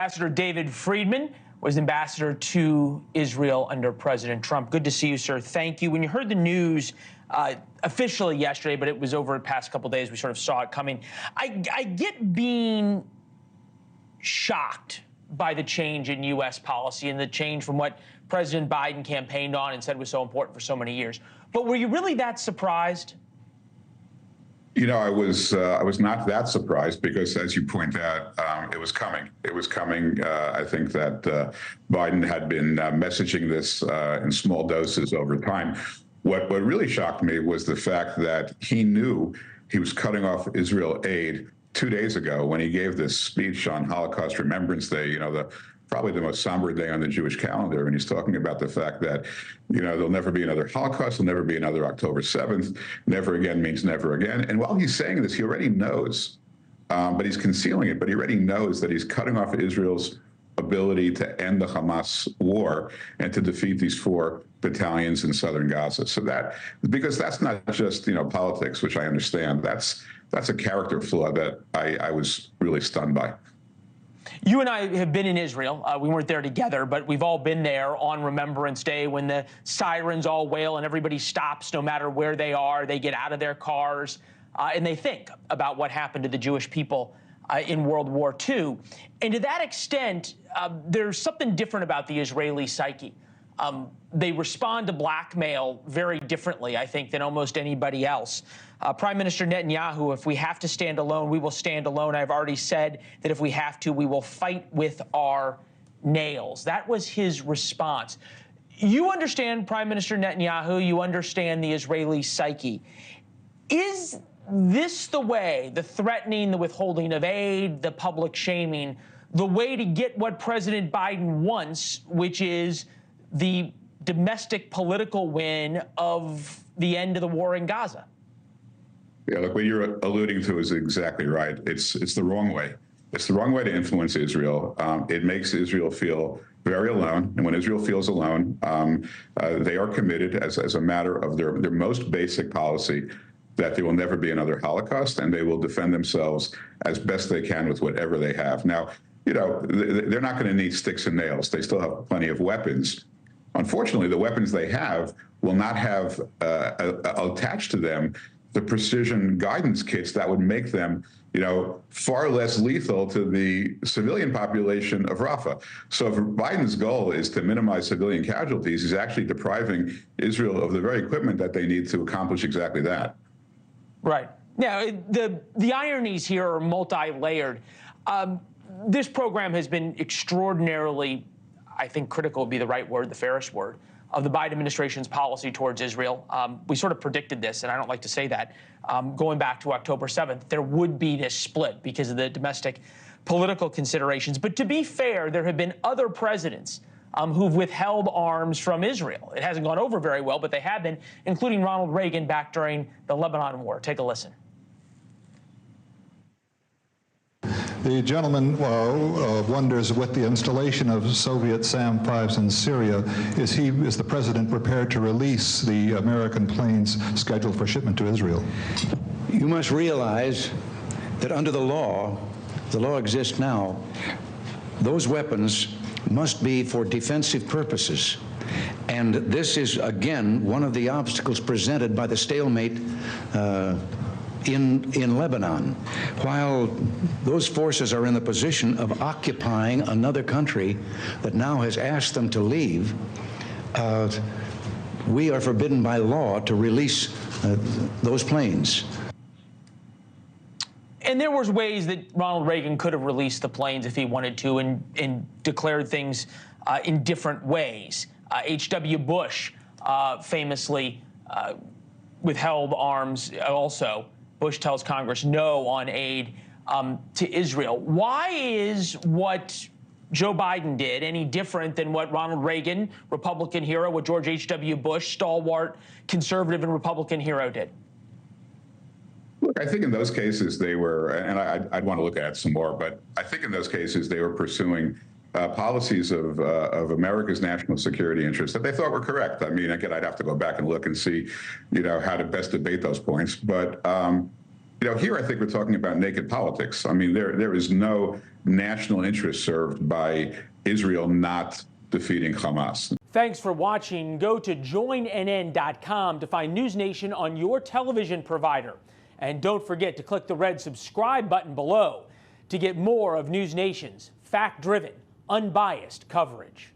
Ambassador David Friedman was ambassador to Israel under President Trump. Good to see you, sir. Thank you. When you heard the news officially yesterday, but it was over the past couple of days, we sort of saw it coming. I get being shocked by the change in U.S. policy and the change from what President Biden campaigned on and said was so important for so many years. But were you really that surprised? You know, I was not that surprised because, as you point out, it was coming. It was coming. I think that Biden had been messaging this in small doses over time. What really shocked me was the fact that he knew he was cutting off Israel aid 2 days ago when he gave this speech on Holocaust Remembrance Day. You know, probably the most somber day on the Jewish calendar. And he's talking about the fact that, you know, there'll never be another Holocaust. There'll never be another October 7th. Never again means never again. And while he's saying this, he already knows, but he's concealing it, but he already knows that he's cutting off Israel's ability to end the Hamas war and to defeat these 4 battalions in southern Gaza. So that, because that's not just, you know, politics, which I understand, that's a character flaw that I was really stunned by. You and I have been in Israel. We weren't there together, but we've all been there on Remembrance Day when the sirens all wail and everybody stops no matter where they are. They get out of their cars and they think about what happened to the Jewish people in World War II. And to that extent, there's something different about the Israeli psyche. They respond to blackmail very differently, I think, than almost anybody else. Prime Minister Netanyahu, if we have to stand alone, we will stand alone. I've already said that if we have to, we will fight with our nails. That was his response. You understand Prime Minister Netanyahu. You understand the Israeli psyche. Is this the way, the threatening, the withholding of aid, the public shaming, the way to get what President Biden wants, which is the domestic political win of the end of the war in Gaza? Yeah, look, what you're alluding to is exactly right. It's the wrong way. It's the wrong way to influence Israel. It makes Israel feel very alone. And when Israel feels alone, they are committed as a matter of their most basic policy that there will never be another Holocaust, and they will defend themselves as best they can with whatever they have. Now, you know, they're not going to need sticks and nails. They still have plenty of weapons. Unfortunately, the weapons they have will not have attached to them the precision guidance kits that would make them, you know, far less lethal to the civilian population of Rafah. So if Biden's goal is to minimize civilian casualties, he's actually depriving Israel of the very equipment that they need to accomplish exactly that. Right. Now, the ironies here are multi-layered. This program has been extraordinarily, I think critical would be the right word, the fairest word, of the Biden administration's policy towards Israel. We sort of predicted this, and I don't like to say that, going back to October 7th, there would be this split because of the domestic political considerations. But to be fair, there have been other presidents who've withheld arms from Israel. It hasn't gone over very well, but they have been, including Ronald Reagan back during the Lebanon War. Take a listen. The gentleman wonders, with the installation of Soviet SAM-5s in Syria, is the president prepared to release the American planes scheduled for shipment to Israel? You must realize that under the law exists now, those weapons must be for defensive purposes. And this is, again, one of the obstacles presented by the stalemate in Lebanon. While those forces are in the position of occupying another country that now has asked them to leave, we are forbidden by law to release those planes. And there was ways that Ronald Reagan could have released the planes if he wanted to and declared things in different ways. H.W. Bush famously withheld arms also. Bush tells Congress no on aid to Israel. Why is what Joe Biden did any different than what Ronald Reagan, Republican hero, what George H.W. Bush, stalwart conservative and Republican hero, did? Look, I think in those cases they were, and I'd want to look at it some more, but I think in those cases they were pursuing policies of America's national security interests that they thought were correct. I mean, again, I'd have to go back and look and see, you know, how to best debate those points. But Here I think we're talking about naked politics. I mean, there is no national interest served by Israel not defeating Hamas. Thanks for watching. Go to joinnn.com to find NewsNation on your television provider. And don't forget to click the red subscribe button below to get more of NewsNation's fact-driven, unbiased coverage.